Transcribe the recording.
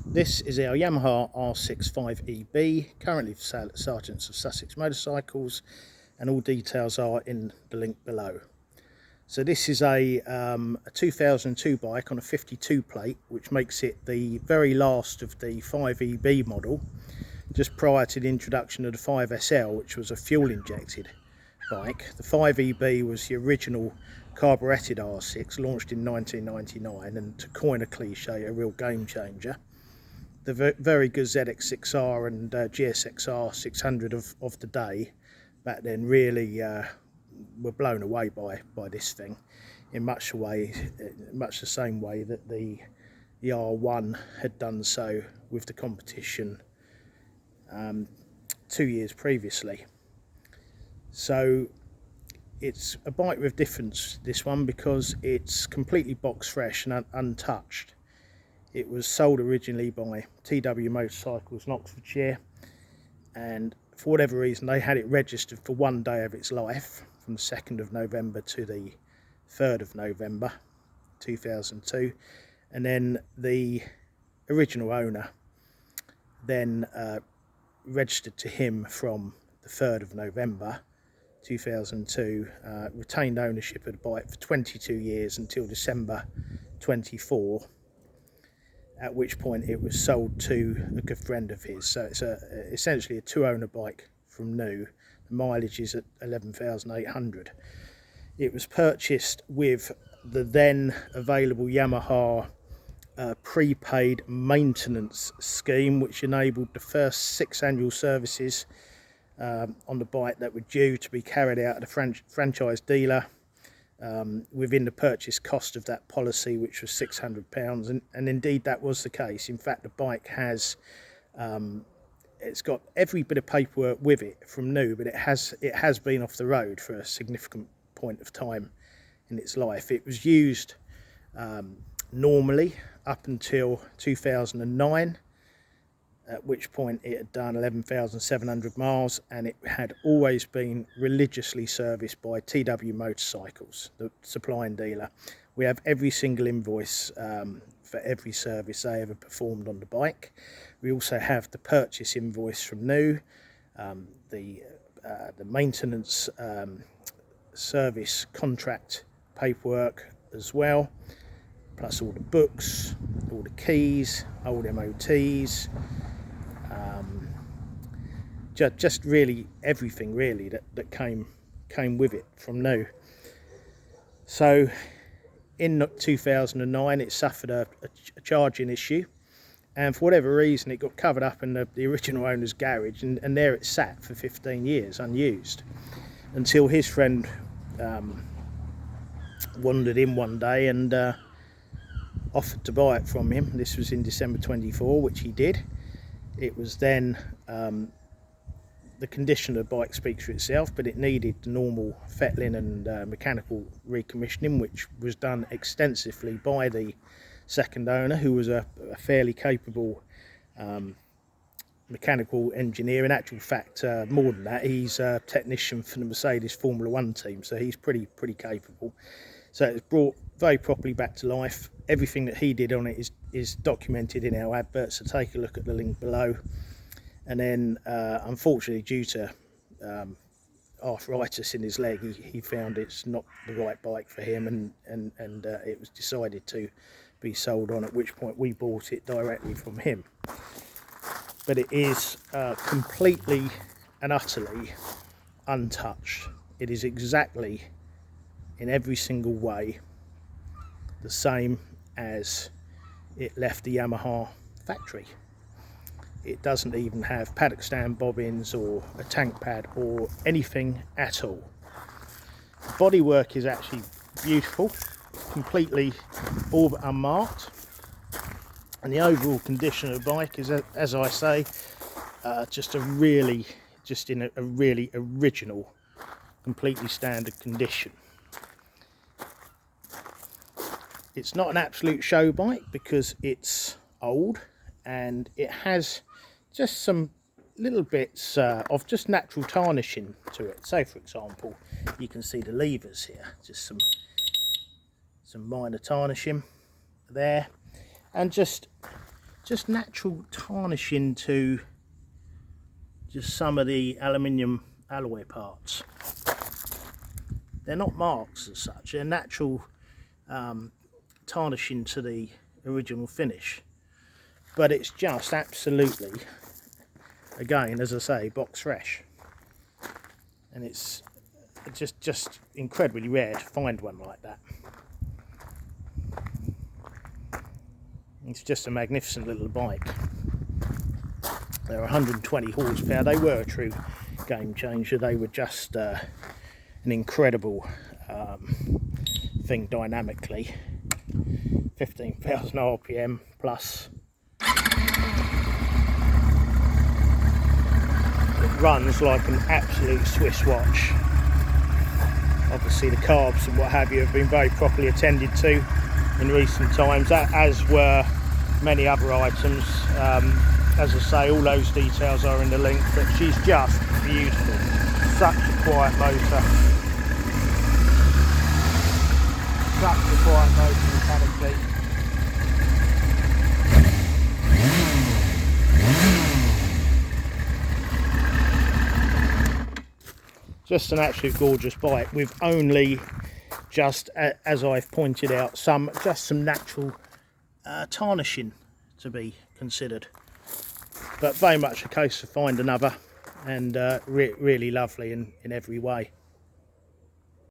This is our Yamaha R6 5EB, currently for sale at Sargents of Sussex motorcycles, and all details are in the link below. So this is a 2002 bike on a 52 plate, which makes it the very last of the 5EB model, just prior to the introduction of the 5SL, which was a fuel injected bike. The 5EB was the original carburetted R6, launched in 1999, and to coin a cliche, a real game changer. The very good ZX6R and GSXR 600 of the day back then really were blown away by this thing in much the same way that the R1 had done so with the competition 2 years previously. So it's a bike with difference, this one, because it's completely box fresh and untouched. It was sold originally by TW Motorcycles in Oxfordshire, and for whatever reason they had it registered for one day of its life, from the 2nd of November to the 3rd of November 2002, and then the original owner then registered to him from the 3rd of November 2002, retained ownership of the bike for 22 years until December 24, at which point it was sold to a good friend of his. So it's essentially a two-owner bike from new. The mileage is at 11,800. It was purchased with the then available Yamaha prepaid maintenance scheme, which enabled the first 6 annual services on the bike that were due to be carried out at a franchise dealer within the purchase cost of that policy, which was £600, and indeed that was the case. In fact, the bike has it's got every bit of paperwork with it from new, but it has been off the road for a significant point of time in its life. It was used normally up until 2009, at which point it had done 11,700 miles, and it had always been religiously serviced by TW Motorcycles, the supplying dealer. We have every single invoice for every service they ever performed on the bike. We also have the purchase invoice from new, the maintenance service contract paperwork as well, plus all the books, all the keys, old MOTs, just really everything really that came with it from new. So in 2009 it suffered a charging issue, and for whatever reason it got covered up in the original owner's garage, and there it sat for 15 years unused, until his friend wandered in one day and offered to buy it from him. This was in December 24, which he did. It was then the condition of the bike speaks for itself, but it needed the normal fettling and mechanical recommissioning, which was done extensively by the second owner, who was a fairly capable mechanical engineer. In actual fact, more than that, he's a technician for the Mercedes Formula 1 team, so he's pretty capable. So it's brought very properly back to life. Everything that he did on it is documented in our advert, so take a look at the link below. And then unfortunately, due to arthritis in his leg, he found it's not the right bike for him, and it was decided to be sold on, at which point we bought it directly from him. But it is completely and utterly untouched. It is exactly, in every single way, the same as it left the Yamaha factory. It doesn't even have paddock stand bobbins or a tank pad or anything at all. The bodywork is actually beautiful, completely all but unmarked, and the overall condition of the bike is, as I say, just in a really original, completely standard condition. It's not an absolute show bike because it's old, and it has just some little bits of just natural tarnishing to it. So for example, you can see the levers here, just some minor tarnishing there, and just just natural tarnishing to just some of the aluminium alloy parts. They're not marks as such, they're natural tarnishing to the original finish, but it's just absolutely, again, as I say, box fresh, and it's just incredibly rare to find one like that. It's just a magnificent little bike. They're 120 horsepower. They were a true game changer. They were just an incredible thing dynamically. 15,000 RPM plus. It runs like an absolute Swiss watch. Obviously the carbs and what have you have been very properly attended to in recent times, as were many other items. As I say, all those details are in the link, but she's just beautiful. Such a quiet motor. Such a quiet motor mechanically. Just an absolute gorgeous bike with only just, as I've pointed out, just some natural tarnishing to be considered, but very much a case of find another, and really lovely in every way.